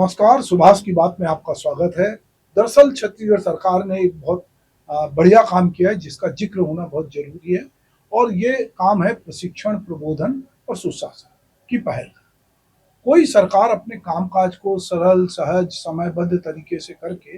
नमस्कार, सुभाष की बात में आपका स्वागत है। दरअसल छत्तीसगढ़ सरकार ने एक बहुत बढ़िया काम किया है जिसका जिक्र होना बहुत जरूरी है और ये काम है प्रशिक्षण, प्रबोधन और सुशासन की पहल। कोई सरकार अपने कामकाज को सरल, सहज, समयबद्ध तरीके से करके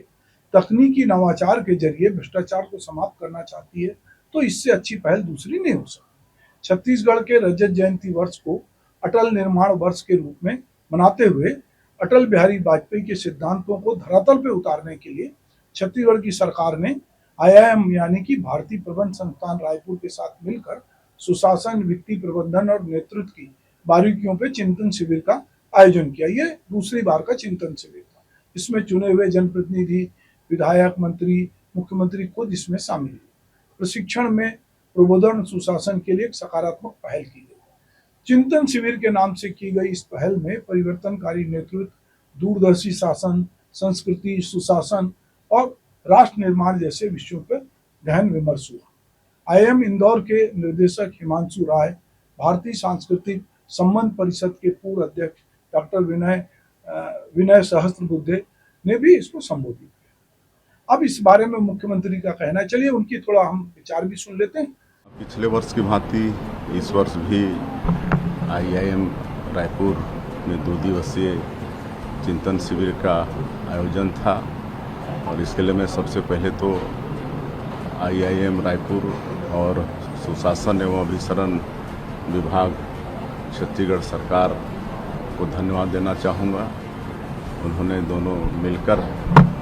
तकनीकी नवाचार के जरिए भ्रष्टाचार को समाप्त करना चाहती है तो इससे अच्छी पहल दूसरी नहीं हो सकती। छत्तीसगढ़ के रजत जयंती वर्ष को अटल निर्माण वर्ष के रूप में मनाते हुए अटल बिहारी वाजपेयी के सिद्धांतों को धरातल पर उतारने के लिए छत्तीसगढ़ की सरकार ने आईआईएम यानी कि भारतीय प्रबंध संस्थान रायपुर के साथ मिलकर सुशासन, वित्तीय प्रबंधन और नेतृत्व की बारीकियों पर चिंतन शिविर का आयोजन किया। ये दूसरी बार का चिंतन शिविर था। इसमें चुने हुए जनप्रतिनिधि, विधायक, मंत्री, मुख्यमंत्री खुद इसमें शामिल हुए। प्रशिक्षण में प्रबोधन, सुशासन के लिए एक सकारात्मक पहल की गई। चिंतन शिविर के नाम से की गई इस पहल में परिवर्तनकारी नेतृत्व, दूरदर्शी शासन, संस्कृति, सुशासन और राष्ट्र निर्माण जैसे विषयों पर गहन विमर्श हुआ। आईआईएम इंदौर के निर्देशक हिमांशु राय, भारतीय सांस्कृतिक संबंध परिषद के पूर्व अध्यक्ष डॉक्टर विनय सहस्त्रबुद्धे ने भी इसको संबोधित किया। अब इस बारे में मुख्यमंत्री का कहना है, चलिए उनकी थोड़ा हम विचार भी सुन लेते हैं। पिछले वर्ष की भांति इस वर्ष भी आईआईएम रायपुर में 2 दिवसीय चिंतन शिविर का आयोजन था और इसके लिए मैं सबसे पहले तो आईआईएम रायपुर और सुशासन एवं अभिसरण विभाग छत्तीसगढ़ सरकार को धन्यवाद देना चाहूँगा। उन्होंने दोनों मिलकर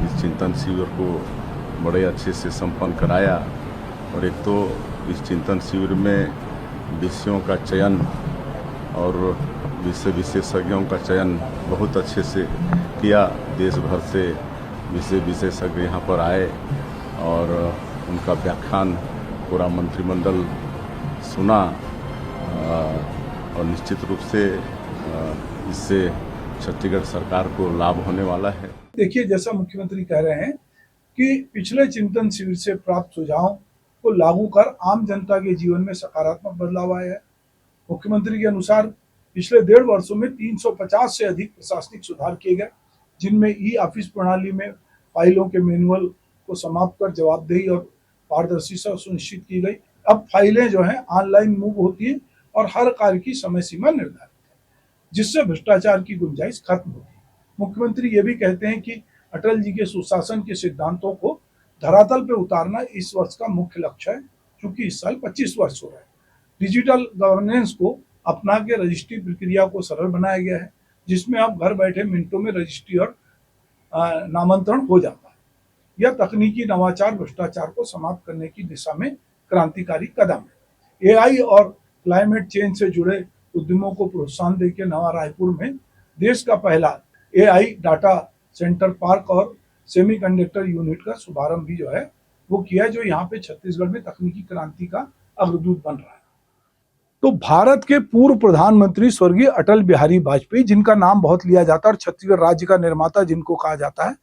इस चिंतन शिविर को बड़े अच्छे से संपन्न कराया और एक तो इस चिंतन शिविर में विषयों का चयन और विषय विशेषज्ञों का चयन बहुत अच्छे से किया। देश भर से विषय विशेषज्ञ यहाँ पर आए और उनका व्याख्यान पूरा मंत्रिमंडल सुना और निश्चित रूप से इससे छत्तीसगढ़ सरकार को लाभ होने वाला है। देखिए, जैसा मुख्यमंत्री कह रहे हैं कि पिछले चिंतन शिविर से प्राप्त सुझावों को लागू कर आम जनता के जीवन में सकारात्मक बदलाव आया है। मुख्यमंत्री के अनुसार पिछले 1.5 वर्षों में 350 से अधिक प्रशासनिक सुधार किए गए, जिनमें ई ऑफिस प्रणाली में फाइलों के मैनुअल को समाप्त कर जवाबदेही और पारदर्शिता सुनिश्चित की गई। अब फाइलें जो हैं ऑनलाइन मूव होती हैं और हर कार्य की समय सीमा निर्धारित है, जिससे भ्रष्टाचार की गुंजाइश खत्म होगी। मुख्यमंत्री ये भी कहते हैं कि अटल जी के सुशासन के सिद्धांतों को धरातल पर उतारना इस वर्ष का मुख्य लक्ष्य है, क्योंकि इस साल 25 वर्ष हो रहे हैं। डिजिटल गवर्नेंस को अपना के रजिस्ट्री प्रक्रिया को सरल बनाया गया है, जिसमें अब घर बैठे मिनटों में रजिस्ट्री और नामांतरण हो जाता है। यह तकनीकी नवाचार भ्रष्टाचार को समाप्त करने की दिशा में क्रांतिकारी कदम है। एआई और क्लाइमेट चेंज से जुड़े उद्यमों को प्रोत्साहन देकर नवा रायपुर में देश का पहला एआई डाटा सेंटर पार्क और सेमीकंडक्टर यूनिट का शुभारंभ भी जो है वो किया, जो यहाँ पे छत्तीसगढ़ में तकनीकी क्रांति का अग्रदूत बन रहा है। तो भारत के पूर्व प्रधानमंत्री स्वर्गीय अटल बिहारी वाजपेयी, जिनका नाम बहुत लिया जाता है और छत्तीसगढ़ राज्य का निर्माता जिनको कहा जाता है,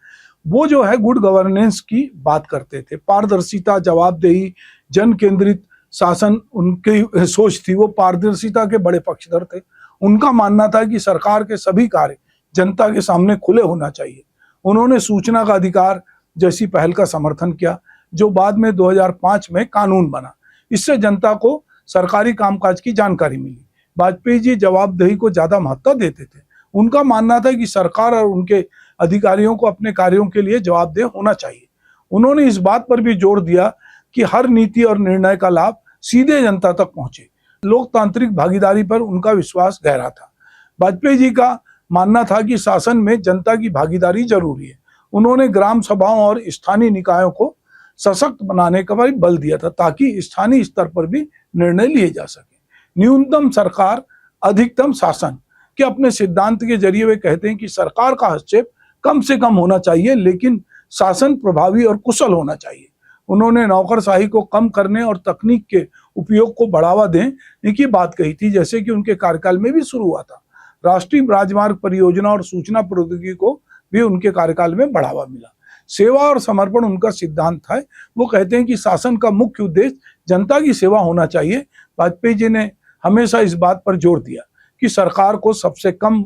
वो जो है गुड गवर्नेंस की बात करते थे। पारदर्शिता, जवाबदेही, जन केंद्रित शासन उनकी सोच थी। वो पारदर्शिता के बड़े पक्षधर थे। उनका मानना था कि सरकार के सभी कार्य जनता के सामने खुले होना चाहिए। उन्होंने सूचना का अधिकार जैसी पहल का समर्थन किया, जो बाद में 2005 में कानून बना। इससे जनता को सरकारी कामकाज की जानकारी मिली। वाजपेयी जी जवाबदेही को ज्यादा महत्व देते थे। उनका मानना था कि सरकार और उनके अधिकारियों को अपने कार्यों के लिए जवाबदेह होना चाहिए। उन्होंने इस बात पर भी जोर दिया कि हर नीति और निर्णय का लाभ सीधे जनता तक पहुंचे। लोकतांत्रिक भागीदारी पर उनका विश्वास गहरा था। वाजपेयी जी का मानना था कि शासन में जनता की भागीदारी जरूरी है। उन्होंने ग्राम सभाओं और स्थानीय निकायों को सशक्त बनाने का भी बल दिया था, ताकि स्थानीय स्तर पर भी निर्णय लिए जा सके। न्यूनतम सरकार, अधिकतम शासन के अपने सिद्धांत के जरिए वे कहते हैं कि सरकार का हस्तक्षेप कम से कम होना चाहिए, लेकिन शासन प्रभावी और कुशल होना चाहिए। उन्होंने नौकरशाही को कम करने और तकनीक के उपयोग को बढ़ावा देने की बात कही थी, जैसे कि उनके कार्यकाल में भी शुरू हुआ था। राष्ट्रीय राजमार्ग परियोजना और सूचना प्रौद्योगिकी को भी उनके कार्यकाल में बढ़ावा मिला। सेवा और समर्पण उनका सिद्धांत था। वो कहते हैं कि शासन का मुख्य उद्देश्य जनता की सेवा होना चाहिए। वाजपेयी जी ने हमेशा इस बात पर जोर दिया कि सरकार को सबसे कम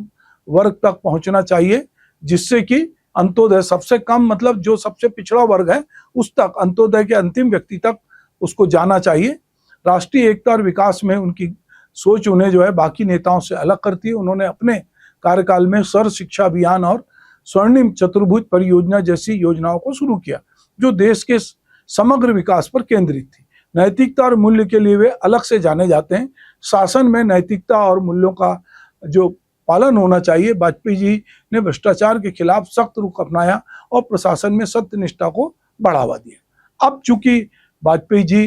वर्ग तक पहुंचना चाहिए, जिससे कि अंत्योदय, सबसे कम मतलब जो सबसे पिछड़ा वर्ग है उस तक, अंत्योदय के अंतिम व्यक्ति तक उसको जाना चाहिए। राष्ट्रीय एकता और विकास में उनकी सोच उन्हें जो है बाकी नेताओं से अलग करती है। उन्होंने अपने कार्यकाल में सर्व शिक्षा अभियान और स्वर्णिम चतुर्भुज परियोजना जैसी योजनाओं को शुरू किया, जो देश के समग्र विकास पर केंद्रित थी। नैतिकता और मूल्य के लिए वे अलग से जाने जाते हैं। शासन में नैतिकता और मूल्यों का जो पालन होना चाहिए। वाजपेयी जी ने भ्रष्टाचार के खिलाफ सख्त रुख अपनाया और प्रशासन में सत्यनिष्ठा को बढ़ावा दिया। अब चूंकि वाजपेयी जी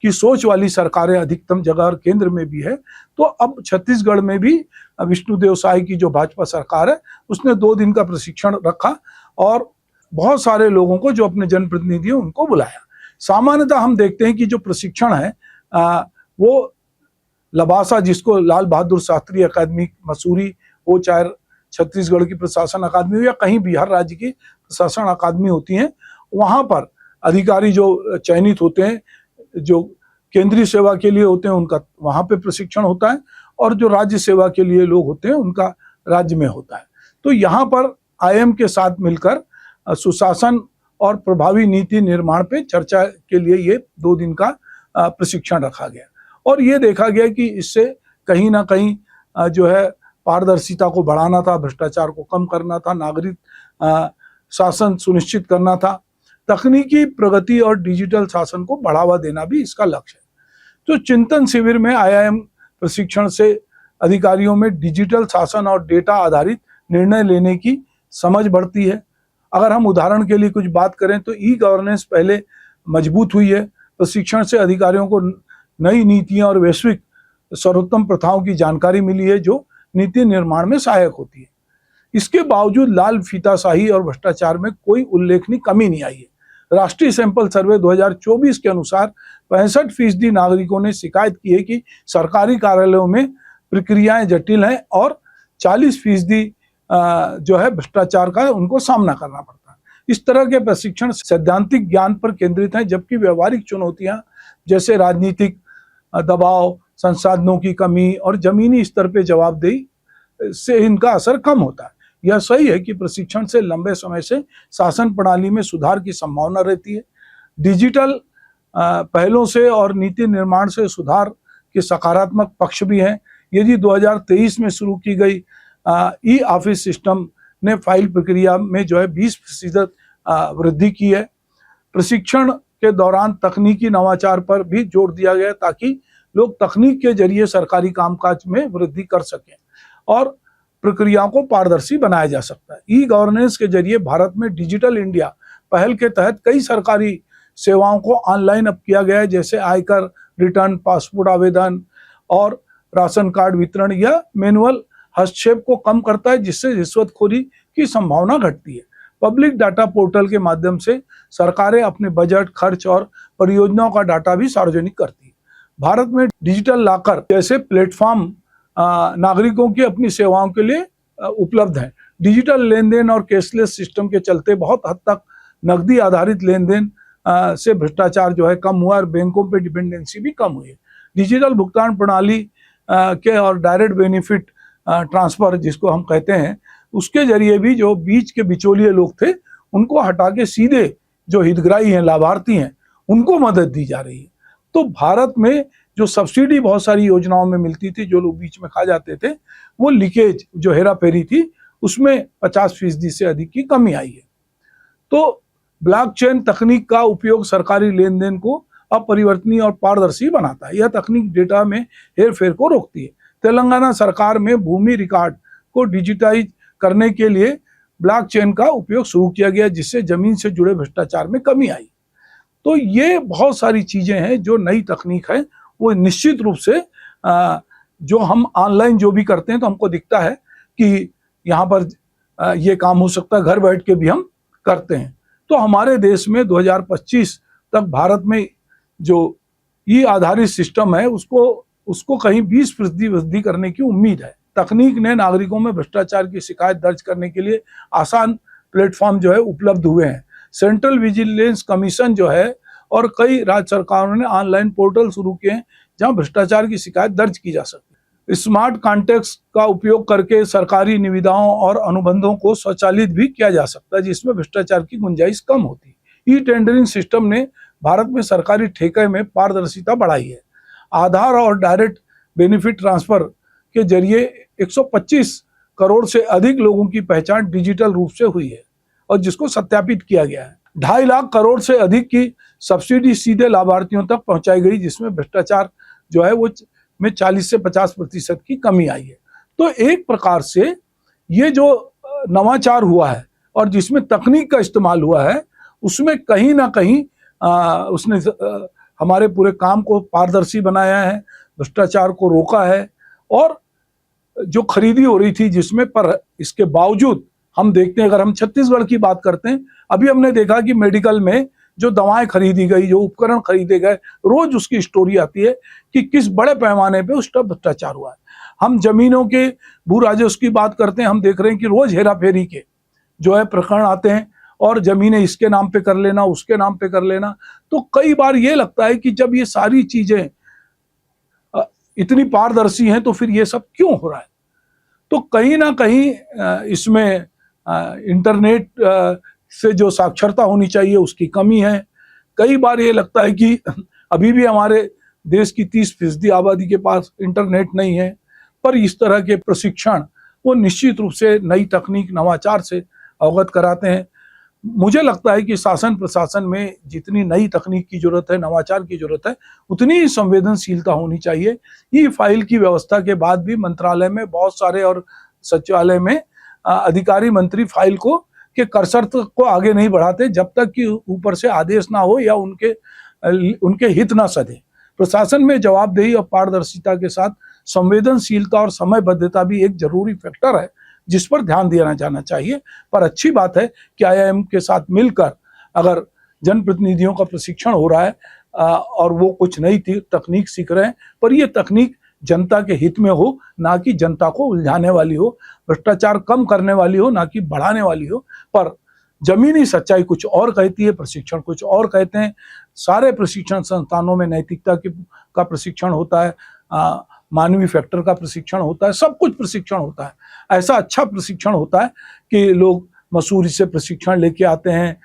की सोच वाली सरकारें अधिकतम जगह और केंद्र में भी है, तो अब छत्तीसगढ़ में भी विष्णुदेव साय की जो भाजपा सरकार है उसने 2 दिन का प्रशिक्षण रखा और बहुत सारे लोगों को, जो अपने जनप्रतिनिधि हैं, उनको बुलाया। सामान्यतः हम देखते हैं कि जो प्रशिक्षण है वो लबासा, जिसको लाल बहादुर शास्त्री अकादमी मसूरी हो, चाहे छत्तीसगढ़ की प्रशासन अकादमी हो या कहीं भी हर राज्य की प्रशासन अकादमी होती है, वहां पर अधिकारी जो चयनित होते हैं, जो केंद्रीय सेवा के लिए होते हैं, उनका वहां पे प्रशिक्षण होता है, और जो राज्य सेवा के लिए लोग होते हैं उनका राज्य में होता है। तो यहाँ पर आईएम के साथ मिलकर सुशासन और प्रभावी नीति निर्माण पे चर्चा के लिए ये 2 दिन का प्रशिक्षण रखा गया, और ये देखा गया कि इससे कहीं ना कहीं जो है पारदर्शिता को बढ़ाना था, भ्रष्टाचार को कम करना था, नागरिक शासन सुनिश्चित करना था, तकनीकी प्रगति और डिजिटल शासन को बढ़ावा देना भी इसका लक्ष्य है। तो चिंतन शिविर में आईआईएम प्रशिक्षण से अधिकारियों में डिजिटल शासन और डेटा आधारित निर्णय लेने की समझ बढ़ती है। अगर हम उदाहरण के लिए कुछ बात करें तो ई गवर्नेंस पहले मजबूत हुई है। प्रशिक्षण से अधिकारियों को नई नीतियां और वैश्विक सर्वोत्तम प्रथाओं की जानकारी मिली है, जो नीति निर्माण में सहायक होती है। इसके बावजूद लाल फीताशाही और भ्रष्टाचार में कोई उल्लेखनीय कमी नहीं आई है। राष्ट्रीय सैंपल सर्वे 2024 के अनुसार 65% नागरिकों ने शिकायत की है कि सरकारी कार्यालयों में प्रक्रियाएं जटिल हैं और 40% जो है भ्रष्टाचार का उनको सामना करना पड़ता है। इस तरह के प्रशिक्षण सैद्धांतिक ज्ञान पर केंद्रित हैं, जबकि व्यवहारिक चुनौतियां जैसे राजनीतिक दबाव, संसाधनों की कमी और जमीनी स्तर पर जवाबदेही से इनका असर कम होता है। यह सही है कि प्रशिक्षण से लंबे समय से शासन प्रणाली में सुधार की संभावना रहती है। डिजिटल पहलों से और नीति निर्माण से सुधार के सकारात्मक पक्ष भी हैं। यदि 2023 में शुरू की गई ई ऑफिस सिस्टम ने फाइल प्रक्रिया में जो है 20% वृद्धि की है। प्रशिक्षण के दौरान तकनीकी नवाचार पर भी जोर दिया गया ताकि लोग तकनीक के जरिए सरकारी कामकाज में वृद्धि कर सकें और प्रक्रियाओं को पारदर्शी बनाया जा सकता है। ई गवर्नेंस के जरिए भारत में डिजिटल इंडिया पहल के तहत कई सरकारी सेवाओं को ऑनलाइन अब किया गया है, जैसे आयकर रिटर्न, पासपोर्ट आवेदन और राशन कार्ड वितरण। यह मैनुअल हस्तक्षेप को कम करता है, जिससे रिश्वतखोरी की संभावना घटती है। पब्लिक डाटा पोर्टल के माध्यम से सरकारें अपने बजट, खर्च और परियोजनाओं का डाटा भी सार्वजनिक करती है। भारत में डिजिटल लॉकर जैसे प्लेटफॉर्म नागरिकों की अपनी सेवाओं के लिए उपलब्ध है। डिजिटल लेन देन और कैशलेस सिस्टम के चलते बहुत हद तक नकदी आधारित लेन देन से भ्रष्टाचार जो है कम हुआ और बैंकों पे डिपेंडेंसी भी कम हुई है। डिजिटल भुगतान प्रणाली के और डायरेक्ट बेनिफिट ट्रांसफर जिसको हम कहते हैं, उसके जरिए भी जो बीच के बिचौलिए लोग थे उनको हटा के सीधे जो हितग्राही हैं, लाभार्थी हैं, उनको मदद दी जा रही है। तो भारत में जो सब्सिडी बहुत सारी योजनाओं में मिलती थी, जो लोग बीच में खा जाते थे, वो लीकेज जो हेरा फेरी थी उसमें 50% से अधिक की कमी आई है। तो ब्लॉकचेन तकनीक का उपयोग सरकारी लेन देन को अपरिवर्तनीय और पारदर्शी बनाता है। यह तकनीक डेटा में हेरफेर को रोकती है। तेलंगाना सरकार में भूमि रिकॉर्ड को डिजिटाइज करने के लिए ब्लॉकचेन का उपयोग शुरू किया गया, जिससे जमीन से जुड़े भ्रष्टाचार में कमी आई। तो ये बहुत सारी चीजें हैं जो नई तकनीक है, वो निश्चित रूप से जो हम ऑनलाइन जो भी करते हैं तो हमको दिखता है कि यहाँ पर ये काम हो सकता है, घर बैठ के भी हम करते हैं। तो हमारे देश में 2025 तक भारत में जो ई आधारित सिस्टम है उसको कहीं 20% वृद्धि करने की उम्मीद है। तकनीक ने नागरिकों में भ्रष्टाचार की शिकायत दर्ज करने के लिए आसान प्लेटफॉर्म जो है उपलब्ध हुए हैं। सेंट्रल विजिलेंस कमीशन जो है और कई राज्य सरकारों ने ऑनलाइन पोर्टल शुरू किए हैं जहां भ्रष्टाचार की शिकायत दर्ज की जा सकती है। स्मार्ट कॉन्टेक्ट्स का उपयोग करके सरकारी निविदाओं और अनुबंधों को स्वचालित भी किया जा सकता है, जिसमें भ्रष्टाचार की गुंजाइश कम होती है। ई टेंडरिंग सिस्टम ने भारत में सरकारी ठेके में पारदर्शिता बढ़ाई है। आधार और डायरेक्ट बेनिफिट ट्रांसफर के जरिए 125 करोड़ से अधिक लोगों की पहचान डिजिटल रूप से हुई है और जिसको सत्यापित किया गया है। 2.5 लाख करोड़ से अधिक की सब्सिडी सीधे लाभार्थियों तक पहुंचाई गई, जिसमें भ्रष्टाचार जो है वो में 40 से 50% की कमी आई है। तो एक प्रकार से ये जो नवाचार हुआ है और जिसमें तकनीक का इस्तेमाल हुआ है, उसमें कहीं ना कहीं उसने हमारे पूरे काम को पारदर्शी बनाया है, भ्रष्टाचार को रोका है। और जो खरीदी हो रही थी जिसमें, पर इसके बावजूद हम देखते हैं, अगर हम छत्तीसगढ़ की बात करते हैं, अभी हमने देखा कि मेडिकल में जो दवाएं खरीदी गई, जो उपकरण खरीदे गए, रोज उसकी स्टोरी आती है कि किस बड़े पैमाने पे उसका भ्रष्टाचार हुआ है। हम जमीनों के भू राजस्व की बात करते हैं, हम देख रहे हैं कि रोज हेराफेरी के जो है प्रकरण आते हैं और जमीनें इसके नाम पे कर लेना, उसके नाम पे कर लेना। तो कई बार ये लगता है कि जब ये सारी चीजें इतनी पारदर्शी हैं तो फिर ये सब क्यों हो रहा है। तो कहीं ना कहीं इसमें इंटरनेट से जो साक्षरता होनी चाहिए उसकी कमी है। कई बार ये लगता है कि अभी भी हमारे देश की 30% आबादी के पास इंटरनेट नहीं है। पर इस तरह के प्रशिक्षण वो निश्चित रूप से नई तकनीक, नवाचार से अवगत कराते हैं। मुझे लगता है कि शासन प्रशासन में जितनी नई तकनीक की जरूरत है, नवाचार की जरूरत है, उतनी ही संवेदनशीलता होनी चाहिए। ई फाइल की व्यवस्था के बाद भी मंत्रालय में बहुत सारे और सचिवालय में अधिकारी मंत्री फाइल को के कर्सर को आगे नहीं बढ़ाते जब तक कि ऊपर से आदेश ना हो या उनके हित ना सधे। प्रशासन में जवाबदेही और पारदर्शिता के साथ संवेदनशीलता और समयबद्धता भी एक जरूरी फैक्टर है जिस पर ध्यान दिया जाना चाहिए। पर अच्छी बात है कि IIM के साथ मिलकर अगर जनप्रतिनिधियों का प्रशिक्षण हो रहा है और वो कुछ नई तकनीक सीख रहे हैं, पर ये तकनीक जनता के हित में हो, ना कि जनता को उलझाने वाली हो, भ्रष्टाचार कम करने वाली हो, ना कि बढ़ाने वाली हो। पर जमीनी सच्चाई कुछ और कहती है, प्रशिक्षण कुछ और कहते हैं। सारे प्रशिक्षण संस्थानों में नैतिकता का प्रशिक्षण होता है, मानवीय फैक्टर का प्रशिक्षण होता है, सब कुछ प्रशिक्षण होता है। ऐसा अच्छा प्रशिक्षण होता है कि लोग मसूरी से प्रशिक्षण लेके आते हैं,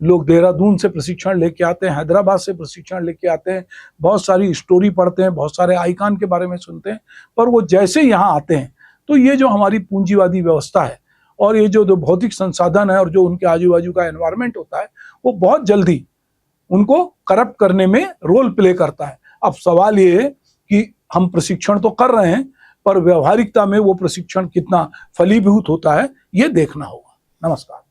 लोग देहरादून से प्रशिक्षण लेके आते हैं, हैदराबाद से प्रशिक्षण लेके आते हैं, बहुत सारी स्टोरी पढ़ते हैं, बहुत सारे आइकॉन के बारे में सुनते हैं। पर वो जैसे यहाँ आते हैं तो ये जो हमारी पूंजीवादी व्यवस्था है और ये जो भौतिक संसाधन है और जो उनके आजू बाजू का एनवायरनमेंट होता है, वो बहुत जल्दी उनको करप्ट करने में रोल प्ले करता है। अब सवाल ये है कि हम प्रशिक्षण तो कर रहे हैं, पर व्यवहारिकता में वो प्रशिक्षण कितना फलीभूत होता है, ये देखना होगा। नमस्कार।